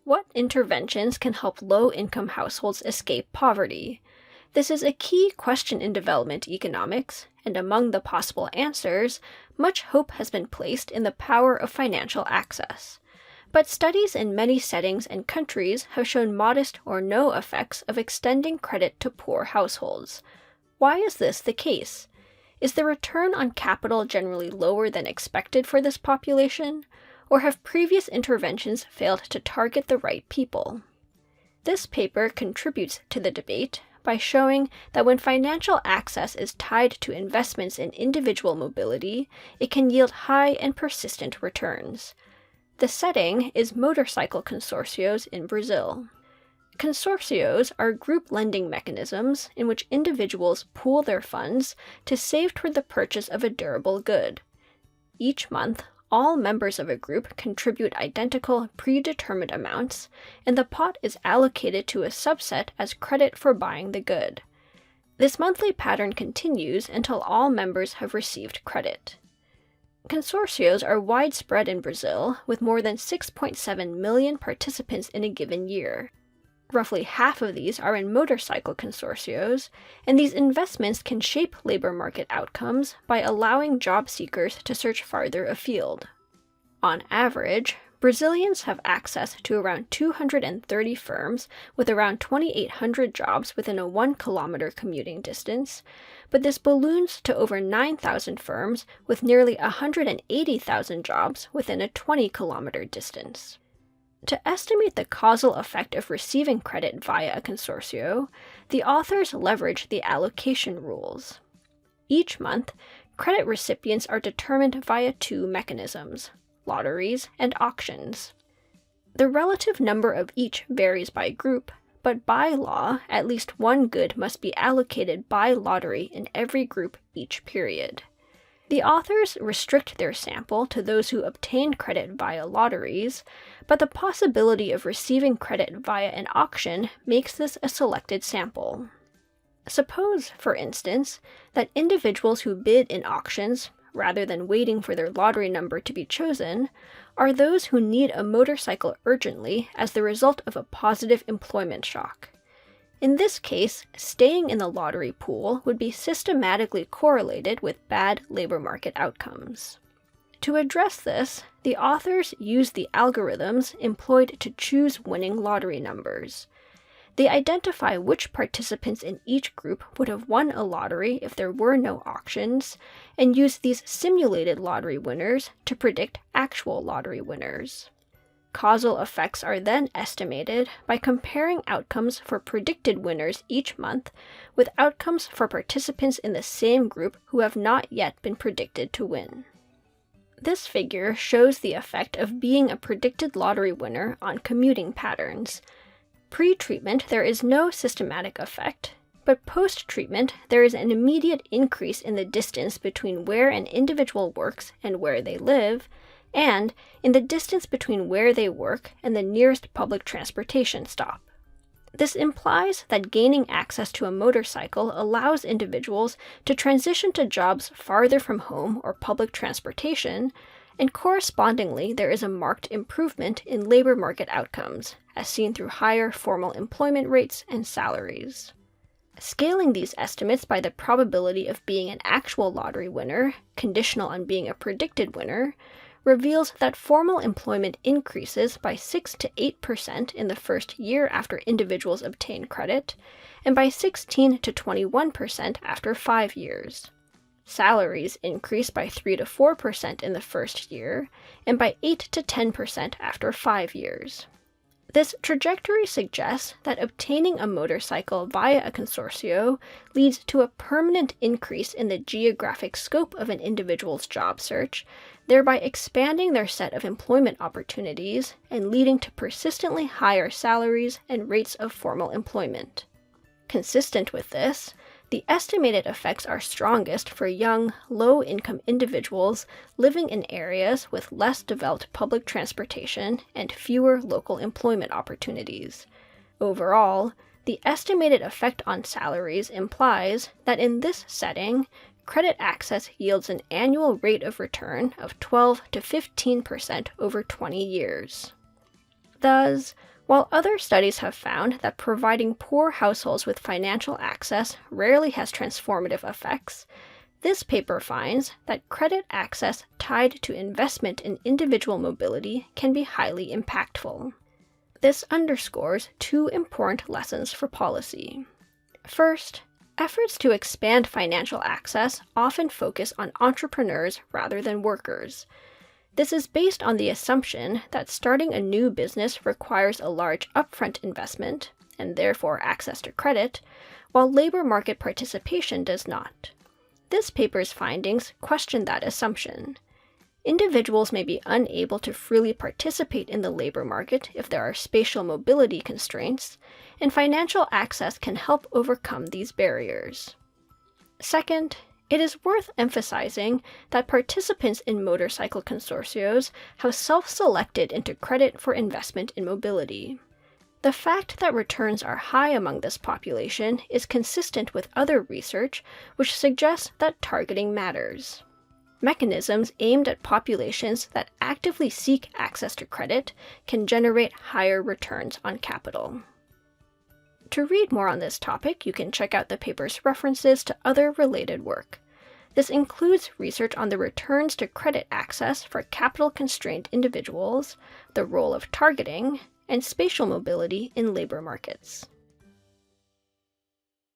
What interventions can help low-income households escape poverty? This is a key question in development economics, and among the possible answers, much hope has been placed in the power of financial access. But studies in many settings and countries have shown modest or no effects of extending credit to poor households. Why is this the case? Is the return on capital generally lower than expected for this population? Or have previous interventions failed to target the right people? This paper contributes to the debate by showing that when financial access is tied to investments in individual mobility, it can yield high and persistent returns. The setting is motorcycle consortios in Brazil. Consortios are group lending mechanisms in which individuals pool their funds to save toward the purchase of a durable good. Each month, all members of a group contribute identical, predetermined amounts, and the pot is allocated to a subset as credit for buying the good. This monthly pattern continues until all members have received credit. Consortios are widespread in Brazil, with more than 6.7 million participants in a given year. Roughly half of these are in motorcycle consortios, and these investments can shape labor market outcomes by allowing job seekers to search farther afield. On average, Brazilians have access to around 230 firms with around 2,800 jobs within a 1-kilometer commuting distance, but this balloons to over 9,000 firms with nearly 180,000 jobs within a 20-kilometer distance. To estimate the causal effect of receiving credit via a consortio, the authors leverage the allocation rules. Each month, credit recipients are determined via two mechanisms: lotteries and auctions. The relative number of each varies by group, but by law, at least one good must be allocated by lottery in every group each period. The authors restrict their sample to those who obtain credit via lotteries, but the possibility of receiving credit via an auction makes this a selected sample. Suppose, for instance, that individuals who bid in auctions, rather than waiting for their lottery number to be chosen, are those who need a motorcycle urgently as the result of a positive employment shock. In this case, staying in the lottery pool would be systematically correlated with bad labor market outcomes. To address this, the authors use the algorithms employed to choose winning lottery numbers. They identify which participants in each group would have won a lottery if there were no auctions, and use these simulated lottery winners to predict actual lottery winners. Causal effects are then estimated by comparing outcomes for predicted winners each month with outcomes for participants in the same group who have not yet been predicted to win. This figure shows the effect of being a predicted lottery winner on commuting patterns. Pre-treatment, there is no systematic effect, but post-treatment, there is an immediate increase in the distance between where an individual works and where they live, and in the distance between where they work and the nearest public transportation stop. This implies that gaining access to a motorcycle allows individuals to transition to jobs farther from home or public transportation, and correspondingly there is a marked improvement in labor market outcomes, as seen through higher formal employment rates and salaries. Scaling these estimates by the probability of being an actual lottery winner, conditional on being a predicted winner, reveals that formal employment increases by 6 to 8% in the first year after individuals obtain credit, and by 16 to 21% after 5 years. Salaries increase by 3 to 4% in the first year, and by 8 to 10% after 5 years. This trajectory suggests that obtaining a motorcycle via a consortio leads to a permanent increase in the geographic scope of an individual's job search, thereby expanding their set of employment opportunities and leading to persistently higher salaries and rates of formal employment. Consistent with this, the estimated effects are strongest for young, low-income individuals living in areas with less developed public transportation and fewer local employment opportunities. Overall, the the estimated effect on salaries implies that in this setting, credit access yields an annual rate of return of 12 to 15% over 20 years. Thus, while other studies have found that providing poor households with financial access rarely has transformative effects, this paper finds that credit access tied to investment in individual mobility can be highly impactful. This underscores two important lessons for policy. First, efforts to expand financial access often focus on entrepreneurs rather than workers. This is based on the assumption that starting a new business requires a large upfront investment, and therefore access to credit, while labor market participation does not. This paper's findings question that assumption. Individuals may be unable to freely participate in the labor market if there are spatial mobility constraints, and financial access can help overcome these barriers. Second, it is worth emphasizing that participants in motorcycle consortios have self-selected into credit for investment in mobility. The fact that returns are high among this population is consistent with other research which suggests that targeting matters. Mechanisms aimed at populations that actively seek access to credit can generate higher returns on capital. To read more on this topic, you can check out the paper's references to other related work. This includes research on the returns to credit access for capital-constrained individuals, the role of targeting, and spatial mobility in labor markets.